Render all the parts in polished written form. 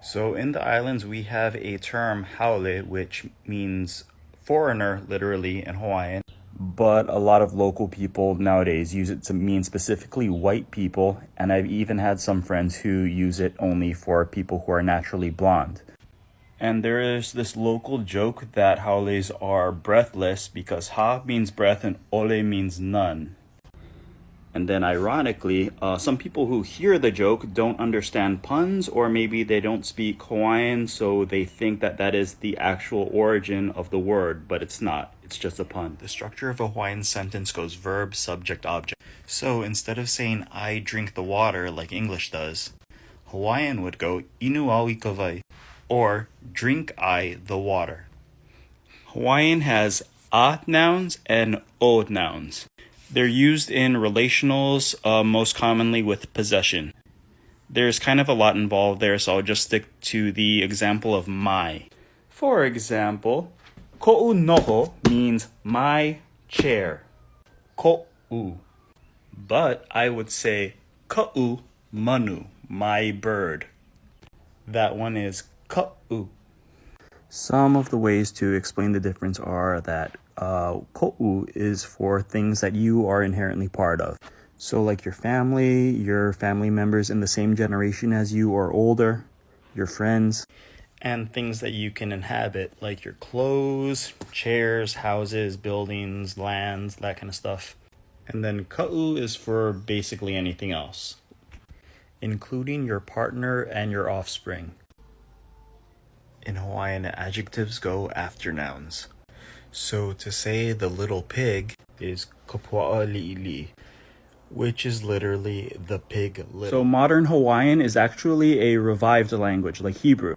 So in the islands, we have a term haole, which means foreigner, literally, in Hawaiian. But a lot of local people nowadays use it to mean specifically white people, and I've even had some friends who use it only for people who are naturally blonde. And there is this local joke that haoles are breathless because ha means breath and ole means none. And then ironically, some people who hear the joke don't understand puns, or maybe they don't speak Hawaiian, so they think that that is the actual origin of the word, but it's not. It's just a pun. The structure of a Hawaiian sentence goes verb, subject, object. So instead of saying I drink the water like English does, Hawaiian would go inu au I kawai, or drink I the water. Hawaiian has a nouns and o nouns. They're used in relationals, most commonly with possession. There's kind of a lot involved there, so I'll just stick to the example of my. For example, ko'u noho means my chair. Ko'u. But I would say ka'u manu, my bird. That one is ka'u. Some of the ways to explain the difference are that ko'u is for things that you are inherently part of. So like your family members in the same generation as you or older, your friends, and things that you can inhabit, like your clothes, chairs, houses, buildings, lands, that kind of stuff. And then ka'u is for basically anything else, including your partner and your offspring. In Hawaiian, adjectives go after nouns. So to say the little pig is kapua'a li'ili, which is literally the pig little. So modern Hawaiian is actually a revived language, like Hebrew.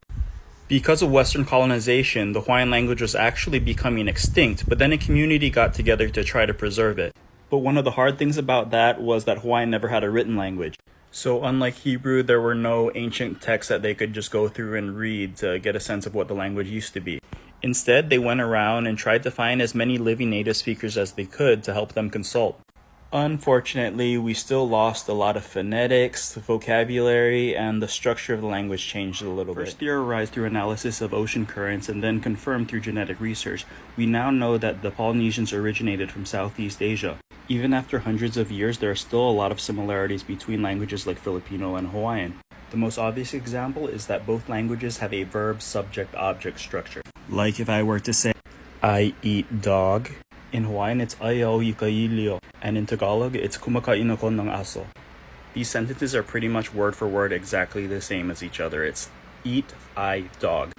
Because of Western colonization, the Hawaiian language was actually becoming extinct, but then a community got together to try to preserve it. But one of the hard things about that was that Hawaiian never had a written language. So unlike Hebrew, there were no ancient texts that they could just go through and read to get a sense of what the language used to be. Instead, they went around and tried to find as many living native speakers as they could to help them consult. Unfortunately, we still lost a lot of phonetics, vocabulary, and the structure of the language changed a little bit. First theorized through analysis of ocean currents and then confirmed through genetic research, we now know that the Polynesians originated from Southeast Asia. Even after hundreds of years, there are still a lot of similarities between languages like Filipino and Hawaiian. The most obvious example is that both languages have a verb, subject, object structure. Like if I were to say, I eat dog. In Hawaiian, it's ayaw ikailio, and in Tagalog, it's kumakain ako ng aso. These sentences are pretty much word for word exactly the same as each other. It's eat, I, dog.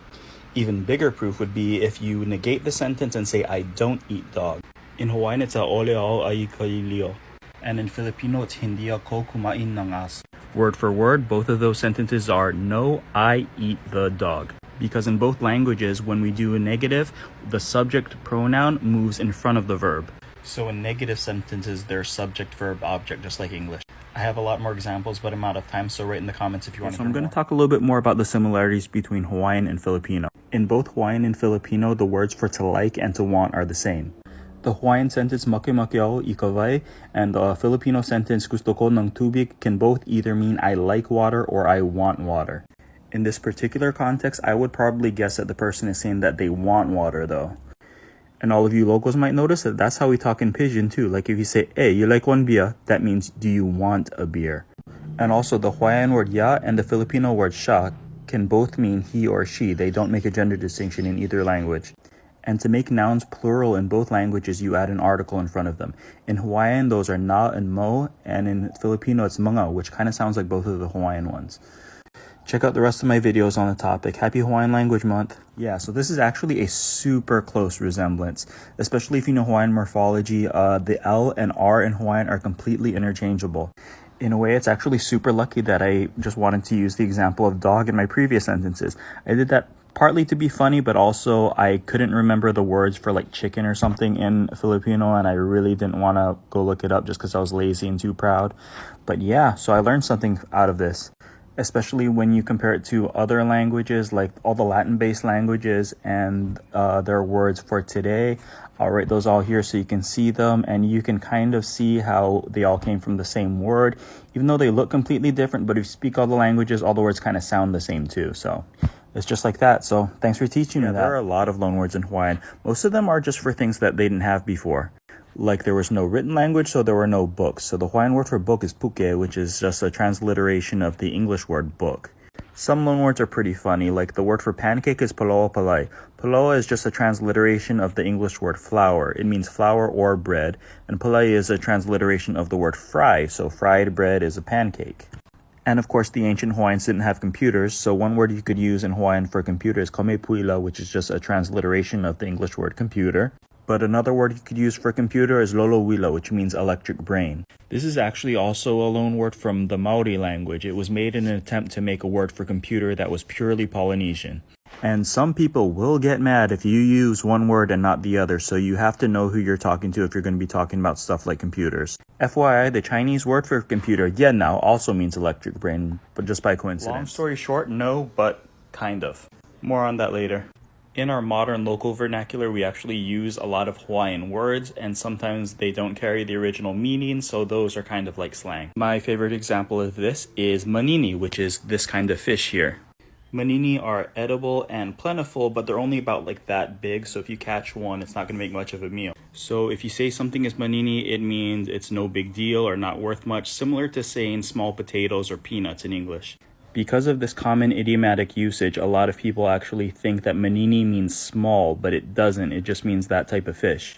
Even bigger proof would be if you negate the sentence and say, I don't eat dog. In Hawaiian, it's a ole ao ai kailio, and in Filipino, it's hindi ako kumain ng aso. Word for word, both of those sentences are no, I eat the dog. Because in both languages, when we do a negative, the subject pronoun moves in front of the verb. So in negative sentences, there's subject, verb, object, just like English. I have a lot more examples, but I'm out of time, so write in the comments if you want to hear more. So I'm going to talk a little bit more about the similarities between Hawaiian and Filipino. In both Hawaiian and Filipino, the words for to like and to want are the same. The Hawaiian sentence makemake au ikawai and the Filipino sentence gusto ko ng tubig can both either mean I like water or I want water. In this particular context, I would probably guess that the person is saying that they want water though. And all of you locals might notice that that's how we talk in Pidgin too. Like if you say, hey, you like one beer? That means, do you want a beer? And also the Hawaiian word ya and the Filipino word siya can both mean he or she. They don't make a gender distinction in either language. And to make nouns plural in both languages, you add an article in front of them. In Hawaiian, those are na and mo, and in Filipino, it's mga, which kind of sounds like both of the Hawaiian ones. Check out the rest of my videos on the topic. Happy Hawaiian Language Month. Yeah, so this is actually a super close resemblance, especially if you know Hawaiian morphology. The L and R in Hawaiian are completely interchangeable. In a way, it's actually super lucky that I just wanted to use the example of dog in my previous sentences. I did that partly to be funny, but also I couldn't remember the words for like chicken or something in Filipino, and I really didn't want to go look it up just because I was lazy and too proud. But yeah, so I learned something out of this. especially when you compare it to other languages, like all the Latin-based languages and their words for today. I'll write those all here so you can see them, and you can kind of see how they all came from the same word, even though they look completely different. But if you speak all the languages, all the words kind of sound the same too. So it's just like that. So thanks for teaching me that. There are a lot of loanwords in Hawaiian. Most of them are just for things that they didn't have before. Like there was no written language, so there were no books. So the Hawaiian word for book is puke, which is just a transliteration of the English word book. Some loanwords are pretty funny, like the word for pancake is paloa palai. Paloa is just a transliteration of the English word flour. It means flour or bread, and palai is a transliteration of the word fry, so fried bread is a pancake. And of course, the ancient Hawaiians didn't have computers, so one word you could use in Hawaiian for computer is komepuila, which is just a transliteration of the English word computer. But another word you could use for computer is lolowila, which means electric brain. This is actually also a loanword from the Maori language. It was made in an attempt to make a word for computer that was purely Polynesian. And some people will get mad if you use one word and not the other, so you have to know who you're talking to if you're going to be talking about stuff like computers. FYI, the Chinese word for computer, now, also means electric brain, but just by coincidence. Long story short, no, but kind of. More on that later. In our modern local vernacular, we actually use a lot of Hawaiian words, and sometimes they don't carry the original meaning, so those are kind of like slang. My favorite example of this is manini, which is this kind of fish here. Manini are edible and plentiful, but they're only about like that big, so if you catch one, it's not going to make much of a meal. So if you say something is manini, it means it's no big deal or not worth much, similar to saying small potatoes or peanuts in English. Because of this common idiomatic usage, a lot of people actually think that manini means small, but it doesn't. It just means that type of fish.